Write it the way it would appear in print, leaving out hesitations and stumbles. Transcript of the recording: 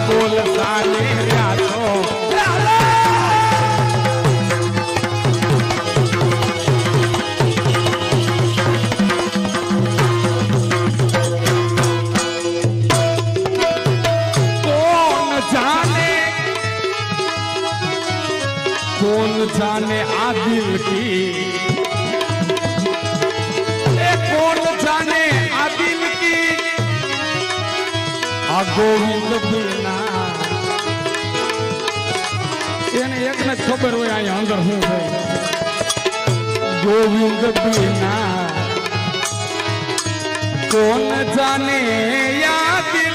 बोल साले तो कौन जाने आ दिल की कौन जाने आ दिल की आ गोविंद बिना એને એકને ખબર હોય અહીંયા અંદર શું છે गोविंद बिना कौन जाने या दिल